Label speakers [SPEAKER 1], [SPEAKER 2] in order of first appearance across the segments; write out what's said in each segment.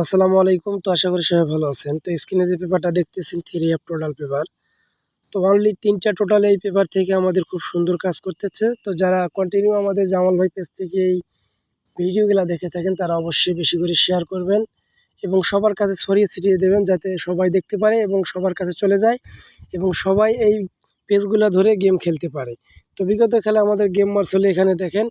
[SPEAKER 1] আসসালামু আলাইকুম। তো আশা করি সবাই ভালো আছেন। তো স্ক্রিনে যে পেপারটা দেখতেছেন 3F টোটাল পেপার। তো অনলি ৩টা টোটাল এই পেপার থেকে আমাদের খুব সুন্দর কাজ করতেছে। তো যারা কন্টিনিউ আমাদের জামাল ভাই পেজ থেকে এই ভিডিওগুলা দেখে থাকেন তারা অবশ্যই বেশি করে শেয়ার করবেন এবং সবার কাছে ছড়িয়ে ছিটিয়ে দেবেন যাতে সবাই দেখতে পারে এবং সবার কাছে চলে যায় এবং সবাই এই পেজগুলা ধরে গেম খেলতে পারে। তো বিগত খেলা আমাদের গেম মার্স হলে এখানে দেখেন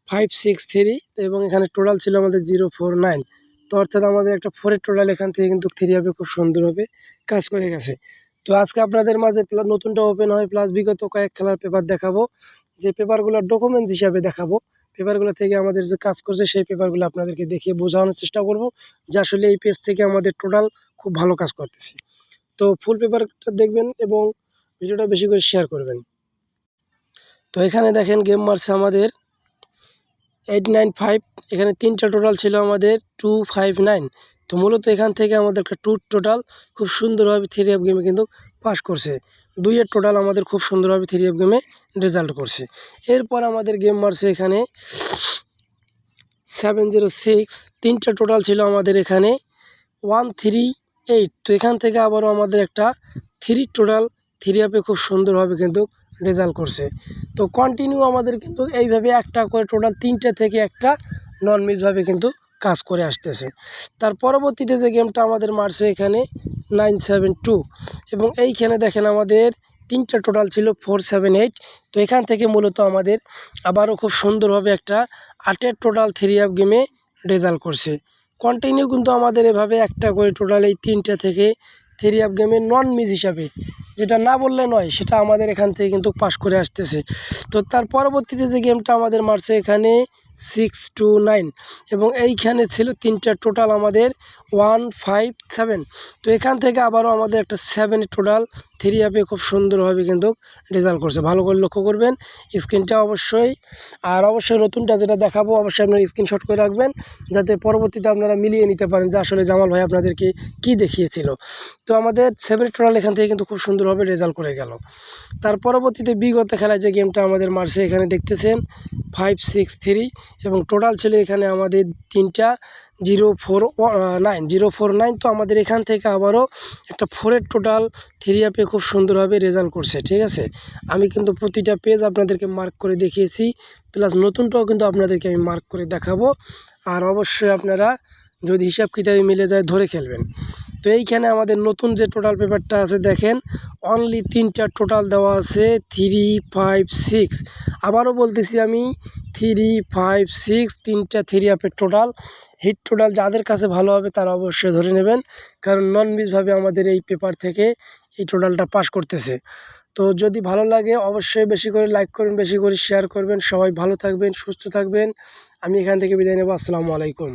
[SPEAKER 1] 563 এবং এখানে টোটাল ছিল আমাদের 049। তো অর্থাৎ আমাদের একটা 4 এর টোটাল এখান থেকে কিন্তু 3 হবে খুব সুন্দরভাবে কাজ করে গেছে। তো আজকে আপনাদের মাঝে নতুনটা ওপেন হয় প্লাস বিগত কয়েক খেলার পেপার দেখাবো, যে পেপারগুলো ডকুমেন্টস হিসাবে দেখাবো। পেপারগুলো থেকে আমাদের যে কাজ করছে সেই পেপারগুলো আপনাদেরকে দেখিয়ে বোঝানোর চেষ্টা করব যে আসলে এই পেজ থেকে আমাদের টোটাল খুব ভালো কাজ করতেছে। তো ফুল পেপারটা দেখবেন এবং ভিডিওটা বেশি করে শেয়ার করবেন। তো এখানে দেখেন গেম মারছে আমাদের 895, এখানে 3টা টোটাল ছিল আমাদের 259। তো মূলত এখান থেকে আমাদের একটা টোটাল খুব সুন্দরভাবে 3F গেমে কিন্তু পাস করছে। 2 এর টোটাল আমাদের খুব সুন্দরভাবে 3F গেমে রেজাল্ট করছে। এরপর আমাদের গেম মারছে এখানে 706, 3টা টোটাল ছিল আমাদের এখানে 138। তো এখান থেকে আবারও আমাদের একটা 3 টোটাল 3F খুব সুন্দরভাবে কিন্তু রেজাল্ট করছে। তো কন্টিনিউ আমাদের কিন্তু এইভাবে একটা করে টোটাল 3টা থেকে একটা নন মিসভাবে কিন্তু কাজ করে আসতেছে। তার পরবর্তীতে যে গেমটা আমাদের মারছে এখানে 972 এবং এইখানে দেখেন আমাদের 3টা টোটাল ছিল 478। তো এখান থেকে মূলত আমাদের আবারও খুব সুন্দরভাবে একটা 8-এর টোটাল 3F গেমে রেজাল্ট করছে। কন্টিনিউ কিন্তু আমাদের এভাবে একটা করে টোটাল এই 3টা থেকে 3F গেমে নন মিস হিসাবে, যেটা না বললে নয়, সেটা আমাদের এখান থেকে কিন্তু পাস করে আসতেছে। তো তার পরবর্তীতে যে গেমটা আমাদের মারছে এখানে 629 এবং এইখানে ছিল 3টা টোটাল আমাদের 157। তো এখান থেকে আবারও আমাদের একটা 7 টোটাল 3F খুব সুন্দরভাবে কিন্তু রেজাল্ট করছে। ভালো করে লক্ষ্য করবেন স্ক্রিনটা অবশ্যই, আর অবশ্যই নতুনটা যেটা দেখাবো অবশ্যই আপনারা স্ক্রিনশট করে রাখবেন যাতে পরবর্তীতে আপনারা মিলিয়ে নিতে পারেন যে আসলে জামাল ভাই আপনাদেরকে কি দেখিয়েছিল। তো আমাদের 7 টোটাল এখান থেকে কিন্তু খুব সুন্দরভাবে রেজাল্ট করে গেল। তার পরবর্তীতে বিগত খেলায় যে গেমটা আমাদের মারছে এখানে দেখতেছেন 563 এবং টোটাল ছিল এখানে আমাদের 3টা 049। তো আমাদের এখান থেকে আবারও একটা 4-এর টোটাল 3F খুব সুন্দরভাবে রেজাল্ট করছে। ঠিক আছে, আমি কিন্তু প্রতিটা পেজ আপনাদেরকে মার্ক করে দেখিয়েছি, প্লাস নতুনটাও কিন্তু আপনাদেরকে আমি মার্ক করে দেখাবো। আর অবশ্যই আপনারা যদি হিসাব কিতাবে মিলে যায় ধরে খেলবেন। তো এইখানে আমাদের নতুন যে টোটাল পেপারটা আছে দেখেন অনলি 3টা টোটাল দেওয়া আছে 356। আবারও বলতেছি আমি 356, 3টা 3F টোটাল হিট টোটাল যাদের কাছে ভালো হবে তারা অবশ্যই ধরে নেবেন, কারণ নন মিসভাবে আমাদের এই পেপার থেকে এই টোটালটা পাস করতেছে। তো যদি ভালো লাগে অবশ্যই বেশি করে লাইক করবেন, বেশি করে শেয়ার করবেন। সবাই ভালো থাকবেন, সুস্থ থাকবেন। আমি এখান থেকে বিদায় নেব। আসসালামু আলাইকুম।